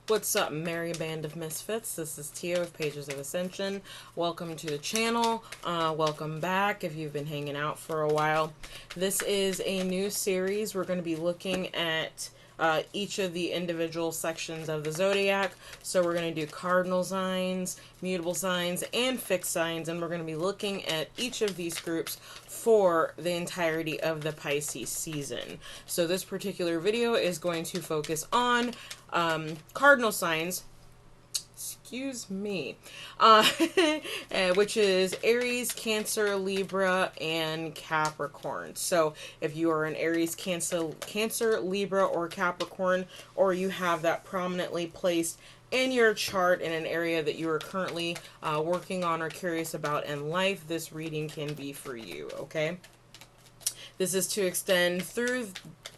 What's up, merry band of misfits? This is Tia of Pages of Ascension. Welcome to the channel. Welcome back if you've been hanging out for a while. This is a new series. We're going to be looking at each of the individual sections of the Zodiac. So we're going to do cardinal signs, mutable signs, and fixed signs. And we're going to be looking at each of these groups for the entirety of the Pisces season. So this particular video is going to focus on cardinal signs, excuse me, which is Aries, Cancer, Libra, and Capricorn. So if you are an Aries, Cancer, Libra, or Capricorn, or you have that prominently placed in your chart in an area that you are currently working on or curious about in life, this reading can be for you, okay? This is to extend through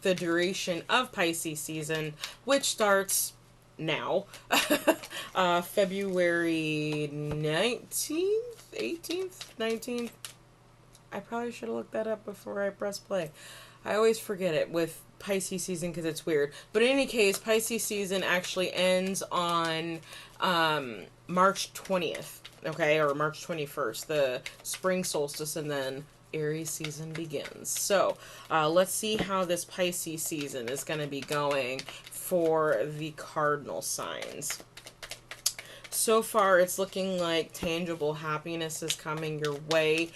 the duration of Pisces season, which starts now, February 19th, 18th, 19th. I probably should have looked that up before I press play. I always forget it with Pisces season because it's weird. But in any case, Pisces season actually ends on March 20th, okay, or March 21st, the spring solstice, and then Aries season begins. So let's see how this Pisces season is going to be going for the cardinal signs. So far, it's looking like tangible happiness is coming your way.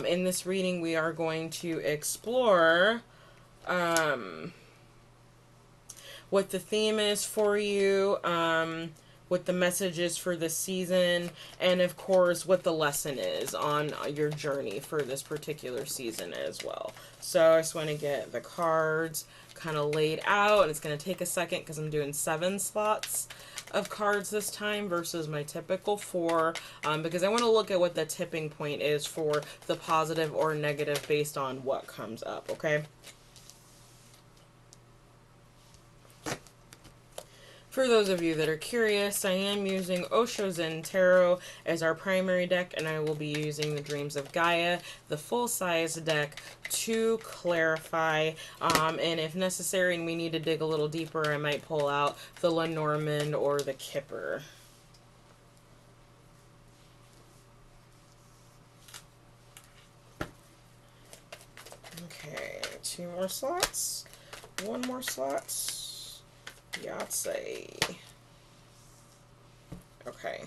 In this reading, we are going to explore what the theme is for you, what the message is for the season, and of course what the lesson is on your journey for this particular season as well. So I just want to get the cards kind of laid out, and it's going to take a second because I'm doing 7 slots of cards this time versus my typical 4, because I want to look at what the tipping point is for the positive or negative based on what comes up, okay? For those of you that are curious, I am using Osho Zen Tarot as our primary deck, and I will be using the Dreams of Gaia, the full-size deck, to clarify. And if necessary and we need to dig a little deeper, I might pull out the Lenormand or the Kipper. Okay, 2 more slots, 1 more slot. Yahtzee. Okay.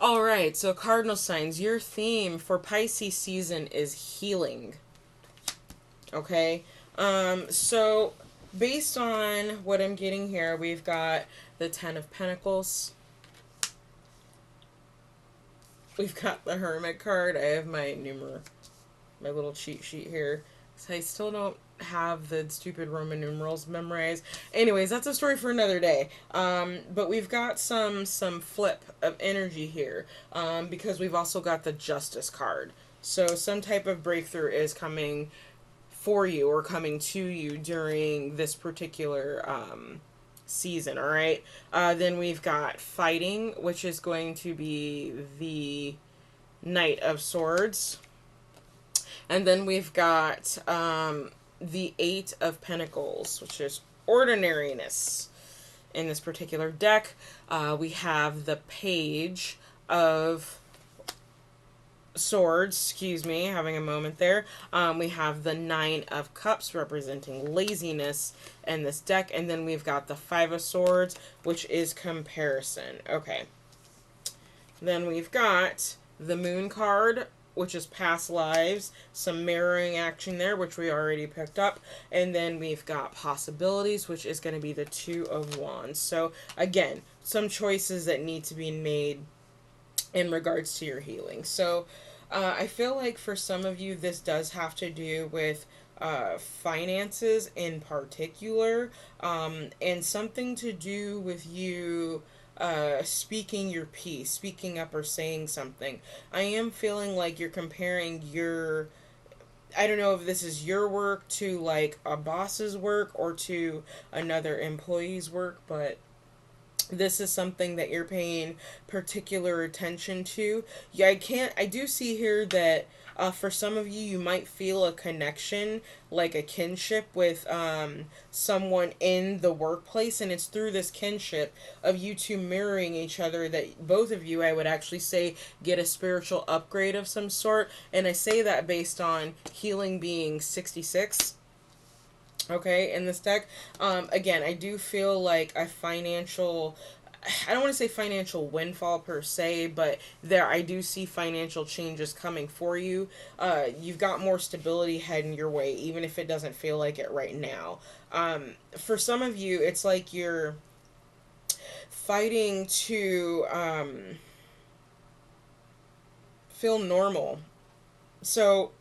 Alright, so cardinal signs, your theme for Pisces season is healing. Okay? So based on what I'm getting here, we've got the 10 of Pentacles. We've got the Hermit card. I have my little cheat sheet here. So I still don't have the stupid Roman numerals memorized. Anyways, that's a story for another day. But we've got some flip of energy here, because we've also got the Justice card. So some type of breakthrough is coming for you or coming to you during this particular season, all right? Then we've got fighting, which is going to be the Knight of Swords. And then we've got the 8 of Pentacles, which is ordinariness. In this particular deck, we have the Page of Swords, excuse me, having a moment there. We have the 9 of Cups representing laziness in this deck, and then we've got the 5 of Swords, which is comparison. Okay. Then we've got the Moon card, which is past lives, some mirroring action there, which we already picked up, and then we've got possibilities, which is going to be the 2 of Wands. So again, some choices that need to be made in regards to your healing. So I feel like for some of you, this does have to do with finances in particular, and something to do with you speaking your piece, speaking up or saying something. I am feeling like you're comparing your, I don't know if this is your work to like a boss's work or to another employee's work, but This is something that you're paying particular attention to. Yeah, I do see here that for some of you, you might feel a connection, like a kinship with someone in the workplace, and it's through this kinship of you two mirroring each other that both of you, I would actually say, get a spiritual upgrade of some sort. And I say that based on healing being 66. Okay, in this deck, again, I do feel like a financial, I don't want to say financial windfall per se, but there I do see financial changes coming for you. You've got more stability heading your way, even if it doesn't feel like it right now. For some of you, it's like you're fighting to feel normal. So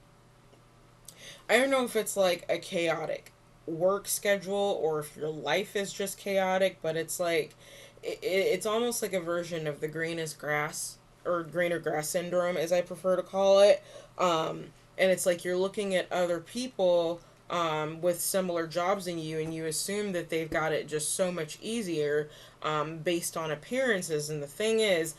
I don't know if it's like a chaotic work schedule or if your life is just chaotic, but it's like it's almost like a version of the green is grass or greener grass syndrome, as I prefer to call it. And it's like you're looking at other people with similar jobs in you, and you assume that they've got it just so much easier based on appearances. And the thing is,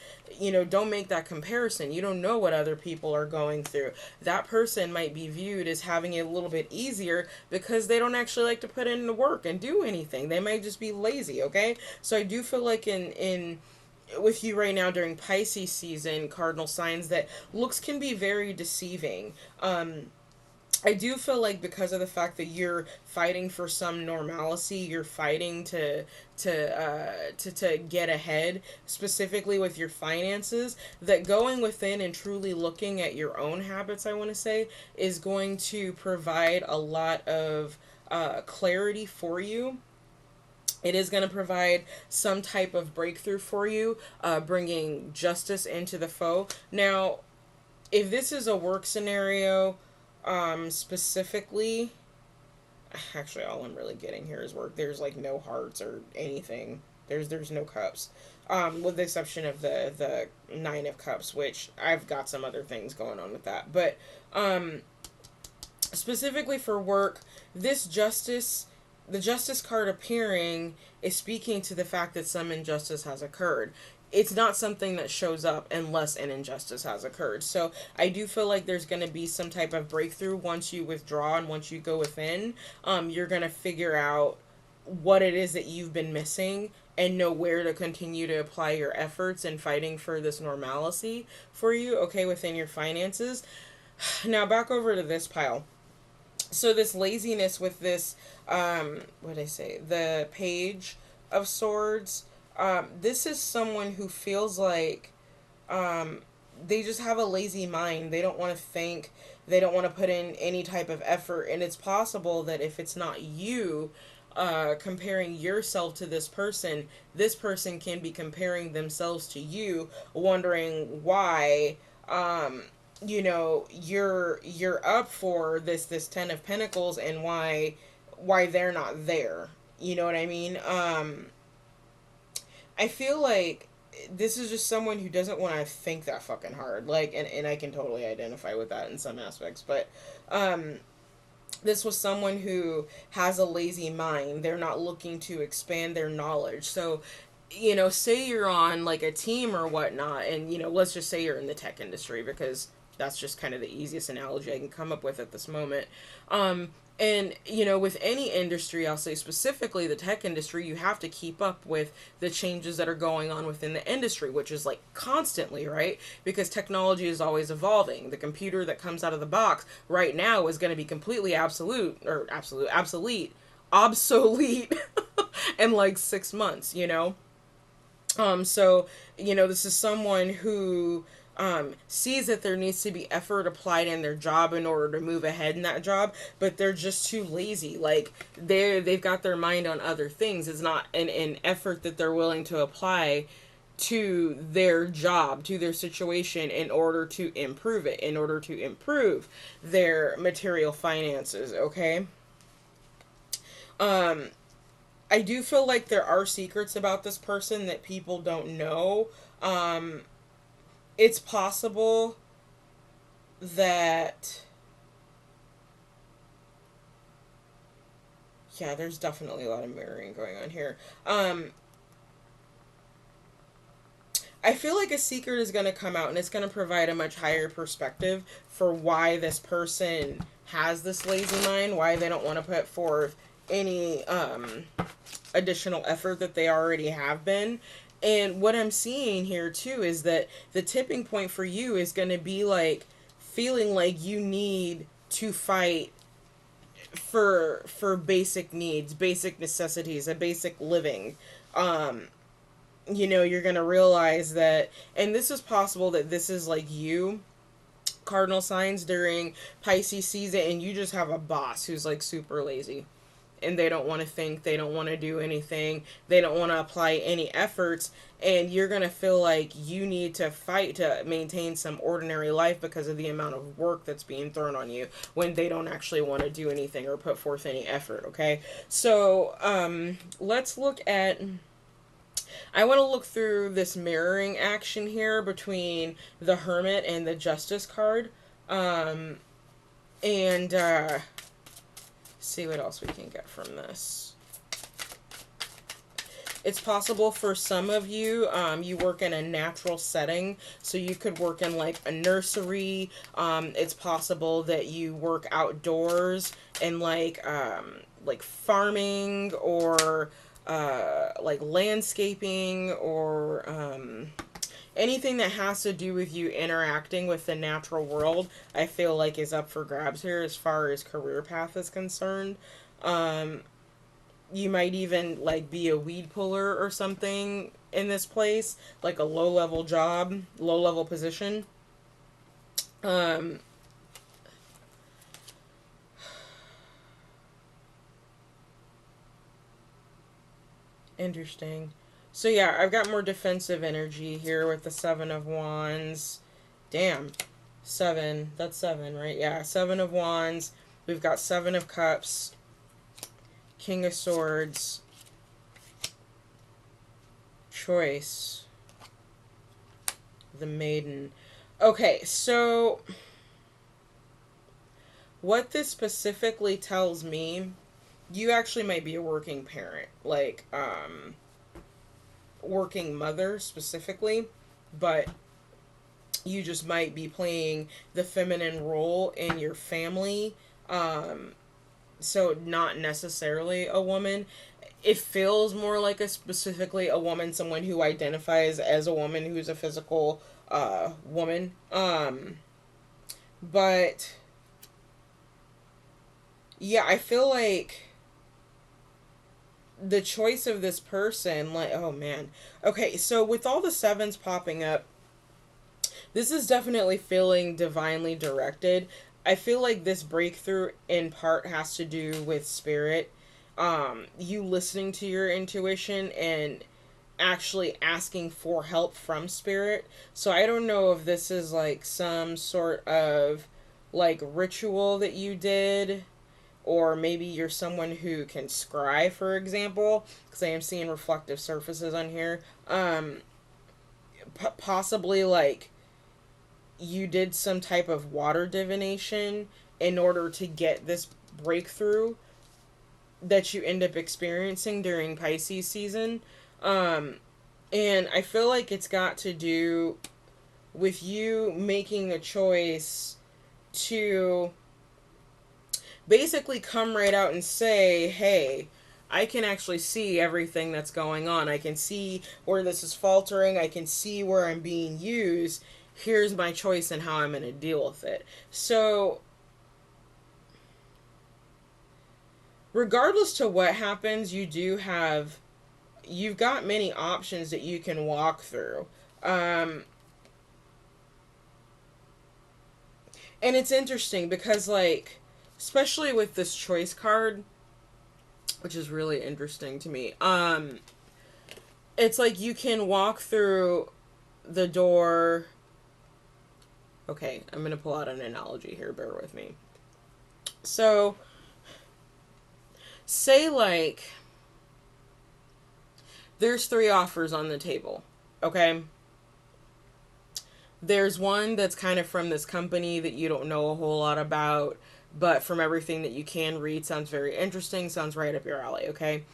don't make that comparison. You don't know what other people are going through. That person might be viewed as having it a little bit easier because they don't actually like to put in the work and do anything. They might just be lazy, okay? So I do feel like in with you right now during Pisces season, cardinal signs, that looks can be very deceiving. I do feel like because of the fact that you're fighting for some normalcy, you're fighting to get ahead, specifically with your finances, that going within and truly looking at your own habits, I want to say, is going to provide a lot of clarity for you. It is going to provide some type of breakthrough for you, bringing justice into the foe. Now, if this is a work scenario, specifically, actually, all I'm really getting here is work. There's like no hearts or anything. There's no cups, with the exception of the Nine of Cups, which I've got some other things going on with that. But specifically for work, this justice. The justice card appearing is speaking to the fact that some injustice has occurred. It's not something that shows up unless an injustice has occurred. So I do feel like there's going to be some type of breakthrough once you withdraw and once you go within. You're going to figure out what it is that you've been missing and know where to continue to apply your efforts in fighting for this normalcy for you, okay, within your finances. Now back over to this pile. So this laziness with this, what did I say? The Page of Swords. This is someone who feels like they just have a lazy mind. They don't want to think. They don't want to put in any type of effort. And it's possible that if it's not you comparing yourself to this person can be comparing themselves to you, wondering why you're up for this Ten of Pentacles and why they're not there. You know what I mean? I feel like this is just someone who doesn't want to think that fucking hard. Like, and I can totally identify with that in some aspects. But this was someone who has a lazy mind. They're not looking to expand their knowledge. So, say you're on like a team or whatnot, and, let's just say you're in the tech industry, because that's just kind of the easiest analogy I can come up with at this moment. And, with any industry, I'll say specifically the tech industry, you have to keep up with the changes that are going on within the industry, which is like constantly, right? Because technology is always evolving. The computer that comes out of the box right now is going to be completely obsolete in like 6 months, So, this is someone who sees that there needs to be effort applied in their job in order to move ahead in that job, but they're just too lazy. Like they've got their mind on other things. It's not an effort that they're willing to apply to their job, to their situation, in order to improve it, in order to improve their material finances. Okay. I do feel like there are secrets about this person that people don't know. It's possible that, yeah, there's definitely a lot of mirroring going on here. I feel like a secret is going to come out, and it's going to provide a much higher perspective for why this person has this lazy mind, why they don't want to put forth any additional effort that they already have been. And what I'm seeing here too is that the tipping point for you is going to be like feeling like you need to fight for basic needs, basic necessities, a basic living. You know, you're going to realize that, and this is possible that this is like you, cardinal signs, during Pisces season, and you just have a boss who's like super lazy. And they don't want to think, they don't want to do anything, they don't want to apply any efforts, and you're going to feel like you need to fight to maintain some ordinary life because of the amount of work that's being thrown on you when they don't actually want to do anything or put forth any effort, okay? So, let's look at... I want to look through this mirroring action here between the Hermit and the Justice card, and see what else we can get from this. It's possible for some of you, you work in a natural setting, so you could work in like a nursery. It's possible that you work outdoors in like farming or like landscaping or anything that has to do with you interacting with the natural world. I feel like is up for grabs here as far as career path is concerned. You might even like be a weed puller or something in this place, like a low-level job, low-level position. Interesting. So yeah, I've got more defensive energy here with the Seven of Wands. Damn. 7. That's 7, right? Yeah, 7 of Wands. We've got 7 of Cups. King of Swords. Choice. The Maiden. Okay, so what this specifically tells me, you actually might be a working parent. Like, working mother specifically, but you just might be playing the feminine role in your family, so not necessarily a woman. It feels more like a specifically a woman, someone who identifies as a woman, who's a physical woman, but yeah, I feel like the choice of this person, like, oh man. Okay, so with all the 7s popping up, this is definitely feeling divinely directed. I feel like this breakthrough in part has to do with spirit. You listening to your intuition and actually asking for help from spirit. So I don't know if this is like some sort of like ritual that you did, or maybe you're someone who can scry, for example, because I am seeing reflective surfaces on here. Possibly like you did some type of water divination in order to get this breakthrough that you end up experiencing during Pisces season. And I feel like it's got to do with you making the choice to basically come right out and say, hey, I can actually see everything that's going on. I can see where this is faltering. I can see where I'm being used. Here's my choice and how I'm going to deal with it. So, regardless to what happens, you've got many options that you can walk through. And it's interesting because, like, especially with this choice card, which is really interesting to me. It's like you can walk through the door. Okay, I'm going to pull out an analogy here. Bear with me. So, say like there's 3 offers on the table. Okay? There's one that's kind of from this company that you don't know a whole lot about, but from everything that you can read, sounds very interesting, sounds right up your alley, okay?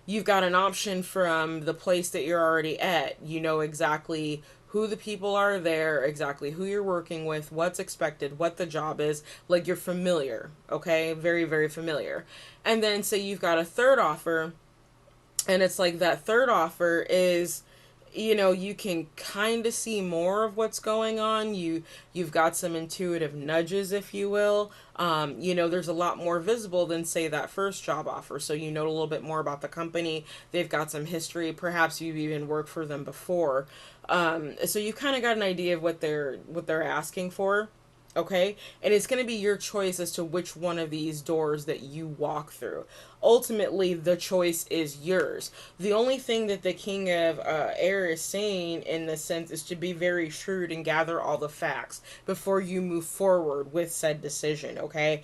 You've got an option from the place that you're already at. You know exactly who the people are there, exactly who you're working with, what's expected, what the job is. Like, you're familiar, okay? Very, very familiar. And then say you've got a third offer, and it's like that third offer is, you know, you can kind of see more of what's going on. You've got some intuitive nudges, if you will. You know, there's a lot more visible than, say, that first job offer. So you know a little bit more about the company. They've got some history. Perhaps you've even worked for them before. So you kind of got an idea of what they're asking for. Okay, and it's going to be your choice as to which one of these doors that you walk through. Ultimately, the choice is yours. The only thing that the King of Air is saying in this sense is to be very shrewd and gather all the facts before you move forward with said decision, okay?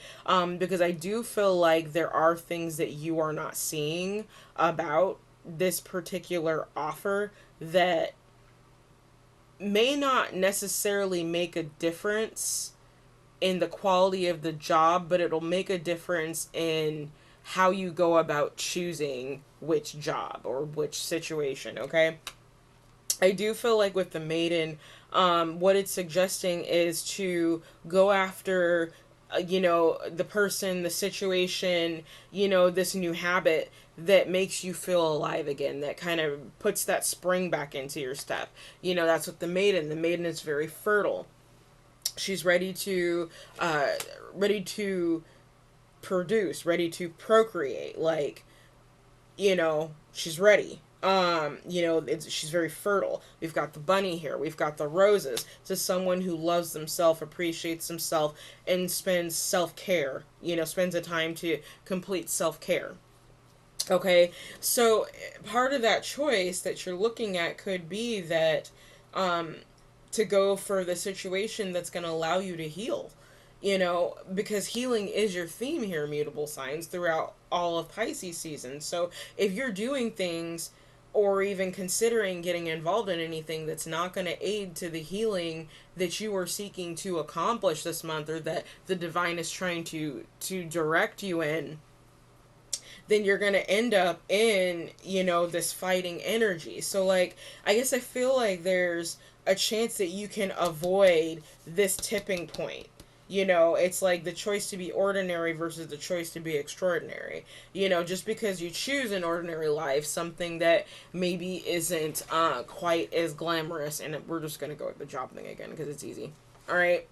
Because I do feel like there are things that you are not seeing about this particular offer that may not necessarily make a difference in the quality of the job, but it'll make a difference in how you go about choosing which job or which situation, okay? I do feel like with the Maiden, what it's suggesting is to go after, you know, the person, the situation, you know, this new habit that makes you feel alive again, that kind of puts that spring back into your step. You know, that's what the Maiden is very fertile. She's ready to produce, ready to procreate. Like, you know, she's ready. You know, she's very fertile. We've got the bunny here. We've got the roses. To someone who loves themselves, appreciates themselves, and spends self-care. You know, spends the time to complete self-care. Okay, so part of that choice that you're looking at could be that, to go for the situation that's going to allow you to heal, you know, because healing is your theme here, mutable signs, throughout all of Pisces season. So if you're doing things or even considering getting involved in anything that's not going to aid to the healing that you are seeking to accomplish this month, or that the divine is trying to direct you in, then you're going to end up in, you know, this fighting energy. So, like, I guess I feel like there's a chance that you can avoid this tipping point. You know, it's like the choice to be ordinary versus the choice to be extraordinary. You know, just because you choose an ordinary life, something that maybe isn't quite as glamorous, and we're just going to go with the job thing again because it's easy. All right.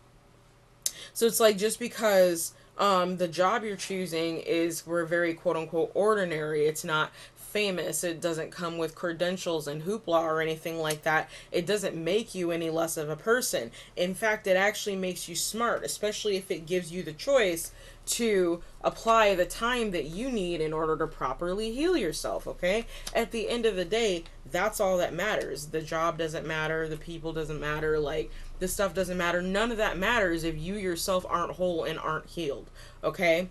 So it's like, just because the job you're choosing we're very quote unquote ordinary, it's not famous, it doesn't come with credentials and hoopla or anything like that, it doesn't make you any less of a person. In fact, it actually makes you smart, especially if it gives you the choice to apply the time that you need in order to properly heal yourself, okay? At the end of the day, that's all that matters. The job doesn't matter, the people doesn't matter, like, this stuff doesn't matter. None of that matters if you yourself aren't whole and aren't healed, okay?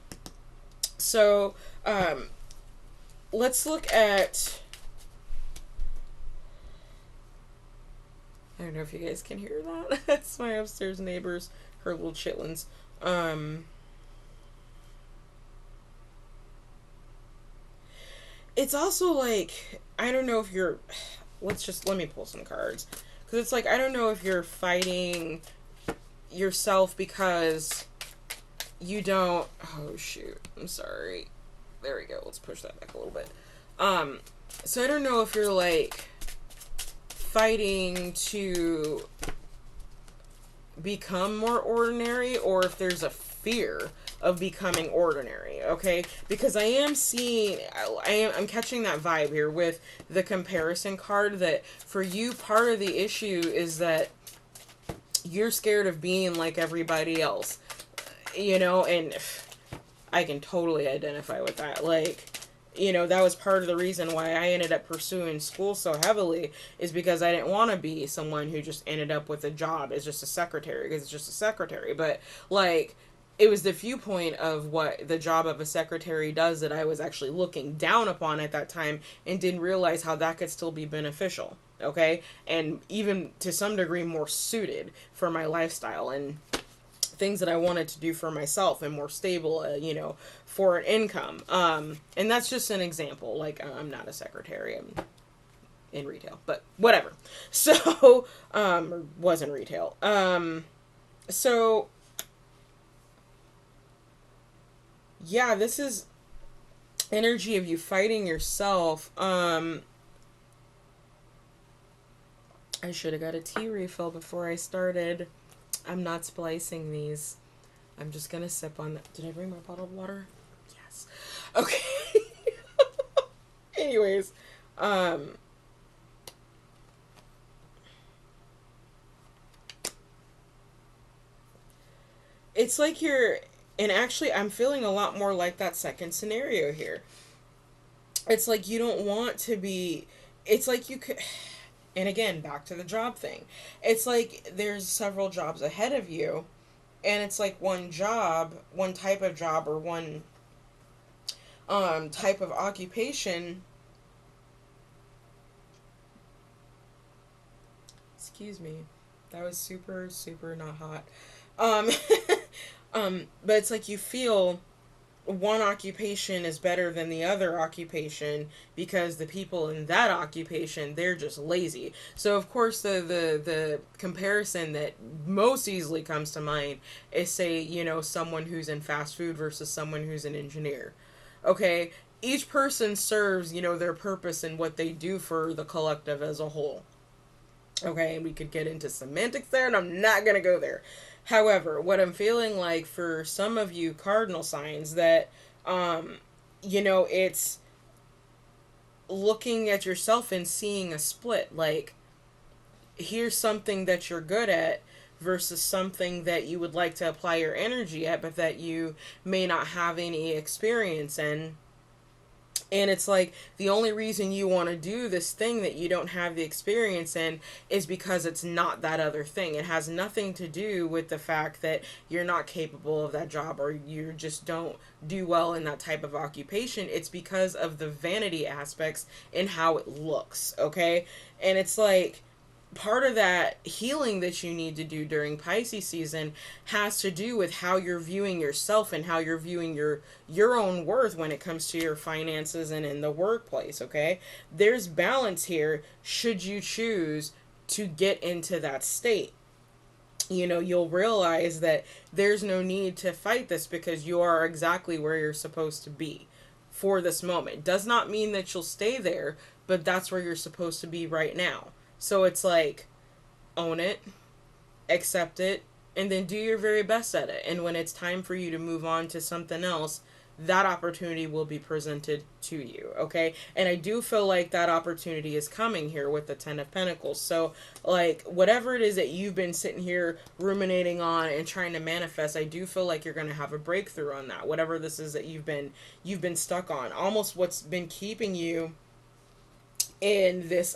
So, let's look at, I don't know if you guys can hear that. That's my upstairs neighbors, her little chitlins. It's also like, I don't know if you're, let me pull some cards. Because it's like, I don't know if you're fighting yourself because you don't, oh shoot, I'm sorry. There we go. Let's push that back a little bit. So I don't know if you're like fighting to become more ordinary, or if there's a fear of becoming ordinary, okay? Because I am seeing, I'm catching that vibe here with the comparison card, that for you, part of the issue is that you're scared of being like everybody else, you know, and I can totally identify with that. Like, you know, that was part of the reason why I ended up pursuing school so heavily, is because I didn't want to be someone who just ended up with a job as just a secretary, because it's just a secretary. But, like, it was the viewpoint of what the job of a secretary does that I was actually looking down upon at that time, and didn't realize how that could still be beneficial, okay? And even to some degree more suited for my lifestyle and things that I wanted to do for myself, and more stable, you know, for an income. And that's just an example. Like, I'm not a secretary. in retail, but whatever. So, was in retail. So, yeah, this is energy of you fighting yourself. I should have got a tea refill before I started. I'm not splicing these. I'm just gonna sip on that. Did I bring my bottle of water? Yes. Okay. Anyways, it's like and actually I'm feeling a lot more like that second scenario here. It's like you don't want to be, it's like you could, and again, back to the job thing. It's like there's several jobs ahead of you, and it's like one job, one type of job, or one type of occupation. Excuse me. That was super, super not hot. Um, but it's like you feel one occupation is better than the other occupation because the people in that occupation, they're just lazy. So of course the comparison that most easily comes to mind is, say, you know, someone who's in fast food versus someone who's an engineer. Okay, each person serves, you know, their purpose and what they do for the collective as a whole. Okay, and we could get into semantics there, and I'm not gonna go there. However, what I'm feeling like for some of you cardinal signs that, you know, it's looking at yourself and seeing a split. Like, here's something that you're good at versus something that you would like to apply your energy at, but that you may not have any experience in. And it's like the only reason you want to do this thing that you don't have the experience in is because it's not that other thing. It has nothing to do with the fact that you're not capable of that job or you just don't do well in that type of occupation. It's because of the vanity aspects and how it looks, okay? And it's like part of that healing that you need to do during Pisces season has to do with how you're viewing yourself and how you're viewing your own worth when it comes to your finances and in the workplace, okay? There's balance here should you choose to get into that state. You know, you'll realize that there's no need to fight this because you are exactly where you're supposed to be for this moment. Does not mean that you'll stay there, but that's where you're supposed to be right now. So it's like, own it, accept it, and then do your very best at it. And when it's time for you to move on to something else, that opportunity will be presented to you, okay? And I do feel like that opportunity is coming here with the Ten of Pentacles. So, like, whatever it is that you've been sitting here ruminating on and trying to manifest, I do feel like you're going to have a breakthrough on that. Whatever this is that you've been stuck on. Almost what's been keeping you in this,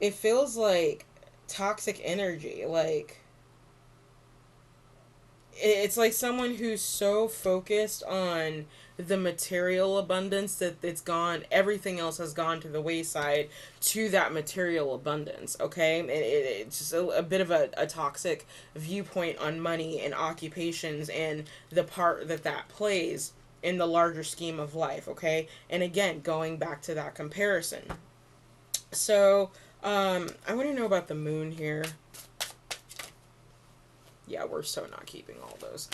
it feels like toxic energy. Like, it's like someone who's so focused on the material abundance that it's gone, everything else has gone to the wayside to that material abundance, okay? It's just a bit of a toxic viewpoint on money and occupations and the part that plays in the larger scheme of life, okay? And again, going back to that comparison. So, I want to know about the moon here. Yeah, we're so not keeping all those.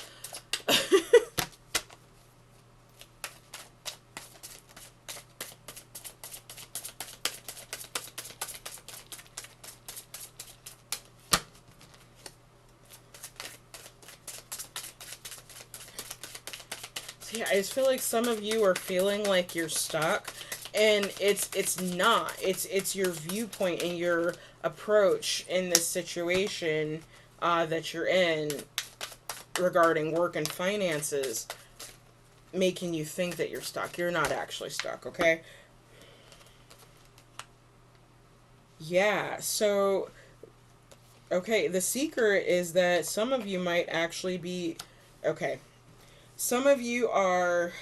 So yeah, I just feel like some of you are feeling like you're stuck. And it's not. It's your viewpoint and your approach in this situation that you're in regarding work and finances making you think that you're stuck. You're not actually stuck, okay? Yeah, so, okay, the secret is that some of you might actually be, okay, some of you are...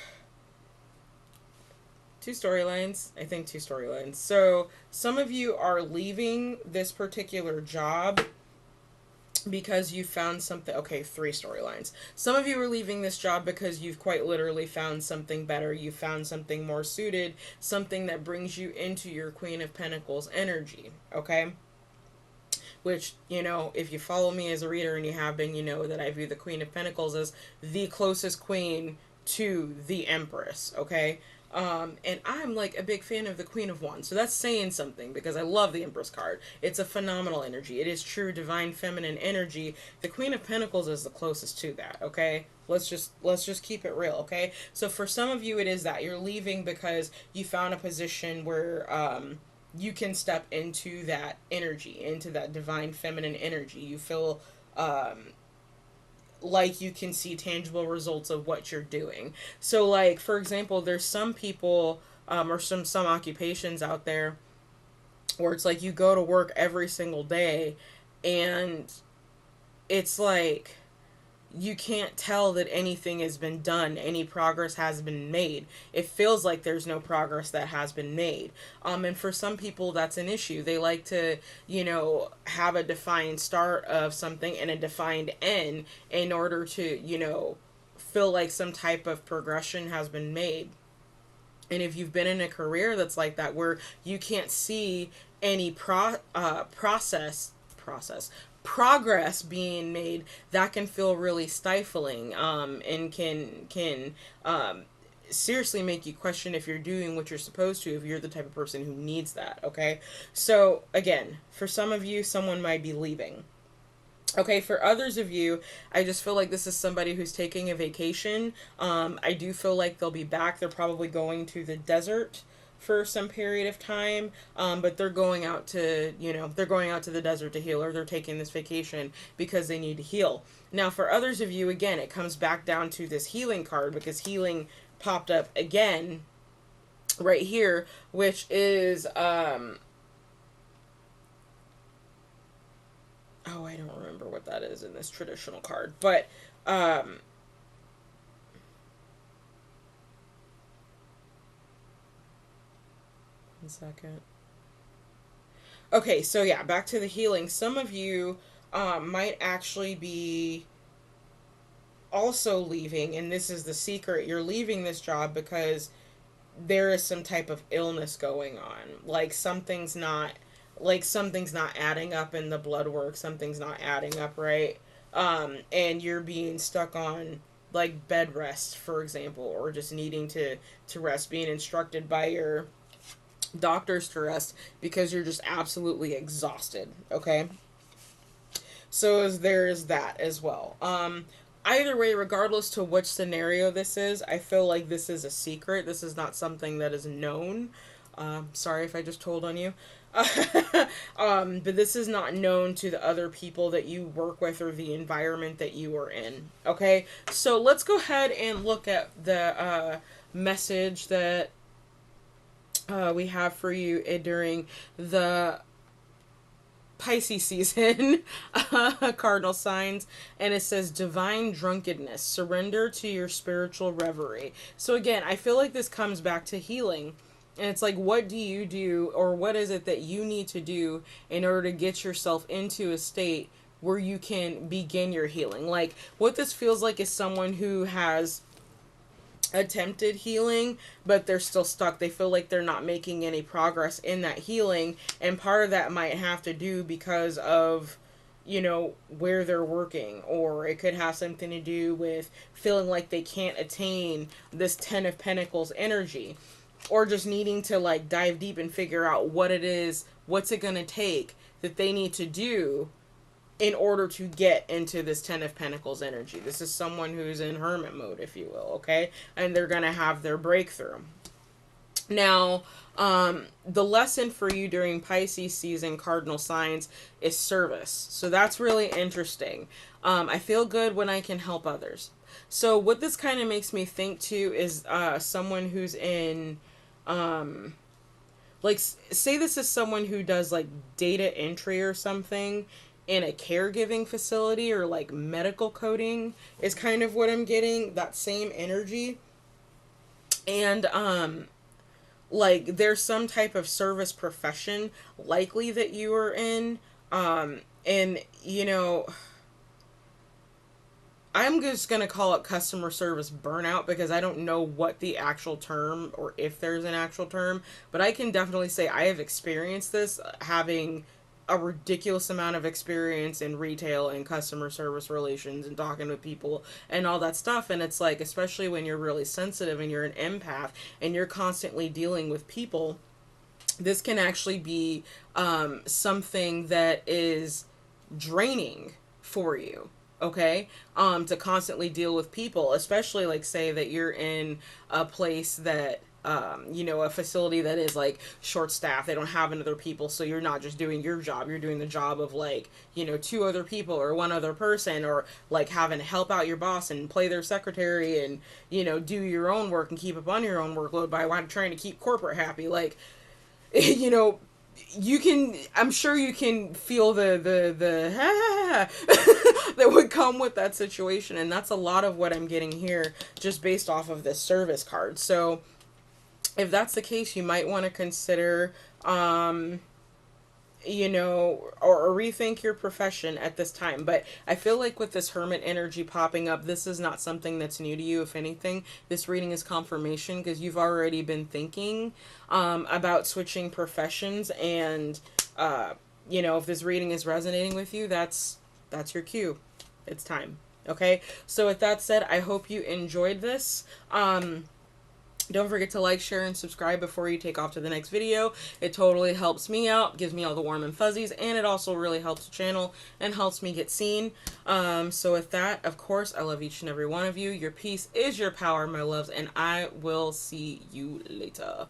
Two storylines. I think two storylines. So some of you are leaving this particular job because you found something. Okay, 3 storylines. Some of you are leaving this job because you've quite literally found something better. You found something more suited, something that brings you into your Queen of Pentacles energy, okay? Which, you know, if you follow me as a reader, and you have been, you know that I view the Queen of Pentacles as the closest queen to the Empress, okay? And I'm like a big fan of the Queen of Wands. So that's saying something, because I love the Empress card. It's a phenomenal energy. It is true divine feminine energy. The Queen of Pentacles is the closest to that, okay? Let's just keep it real, okay? So for some of you, it is that you're leaving because you found a position where you can step into that energy, into that divine feminine energy. You feel like you can see tangible results of what you're doing. So, like, for example, there's some people or some occupations out there where it's like you go to work every single day, and it's like you can't tell that anything has been done, any progress has been made. It feels like there's no progress that has been made. And for some people, that's an issue. They like to, you know, have a defined start of something and a defined end in order to, you know, feel like some type of progression has been made. And if you've been in a career that's like that, where you can't see any progress being made, that can feel really stifling, and can seriously make you question if you're doing what you're supposed to, if you're the type of person who needs that, okay? So again, for some of you, someone might be leaving. Okay, for others of you, I just feel like this is somebody who's taking a vacation. I do feel like they'll be back. They're probably going to the desert for some period of time, but they're going out to, you know, they're going out to the desert to heal, or they're taking this vacation because they need to heal. Now, for others of you, again, it comes back down to this healing card, because healing popped up again right here, which is, oh, I don't remember what that is in this traditional card, but, one second. Okay, so yeah, back to the healing. Some of you might actually be also leaving, and this is the secret. You're leaving this job because there is some type of illness going on. Something's not adding up in the blood work. Something's not adding up right. And you're being stuck on like bed rest, for example, or just needing to rest, being instructed by your doctors to rest because you're just absolutely exhausted, okay? So there's that as well. Either way, regardless to which scenario this is, I feel like this is a secret. This is not something that is known. Sorry if I just told on you. But this is not known to the other people that you work with or the environment that you are in. Okay, so let's go ahead and look at the message that we have for you during the Pisces season, cardinal signs, and it says divine drunkenness, surrender to your spiritual reverie. So again, I feel like this comes back to healing. And it's like, what do you do, or what is it that you need to do in order to get yourself into a state where you can begin your healing? Like, what this feels like is someone who has attempted healing, but they're still stuck. They feel like they're not making any progress in that healing, and part of that might have to do because of, you know, where they're working, or it could have something to do with feeling like they can't attain this 10 of Pentacles energy, or just needing to like dive deep and figure out what it is, what's it going to take that they need to do in order to get into this 10 of Pentacles energy. This is someone who's in hermit mode, if you will, okay? And they're going to have their breakthrough. Now, the lesson for you during Pisces season, cardinal signs, is service. So that's really interesting. I feel good when I can help others. So what this kind of makes me think too is someone who's in, like, say this is someone who does like data entry or something in a caregiving facility, or like medical coding is kind of what I'm getting, that same energy. And like there's some type of service profession likely that you are in, and you know, I'm just going to call it customer service burnout because I don't know what the actual term or if there's an actual term, but I can definitely say I have experienced this, having a ridiculous amount of experience in retail and customer service relations and talking with people and all that stuff. And it's like, especially when you're really sensitive and you're an empath and you're constantly dealing with people, this can actually be something that is draining for you. Okay, to constantly deal with people, especially like say that you're in a place that you know, a facility that is like short staffed, they don't have another people, so you're not just doing your job, you're doing the job of like, you know, 2 other people or 1 other person, or like having to help out your boss and play their secretary and, you know, do your own work and keep up on your own workload by trying to keep corporate happy. Like, you know, you can, I'm sure you can feel the that would come with that situation. And that's a lot of what I'm getting here just based off of this service card. So if that's the case, you might want to consider, you know, or rethink your profession at this time. But I feel like with this Hermit energy popping up, this is not something that's new to you. If anything, this reading is confirmation because you've already been thinking about switching professions. And, you know, if this reading is resonating with you, that's your cue. It's time. Okay. So with that said, I hope you enjoyed this. Don't forget to like, share, and subscribe before you take off to the next video. It totally helps me out, gives me all the warm and fuzzies, and it also really helps the channel and helps me get seen. So with that, of course, I love each and every one of you. Your peace is your power, my loves, and I will see you later.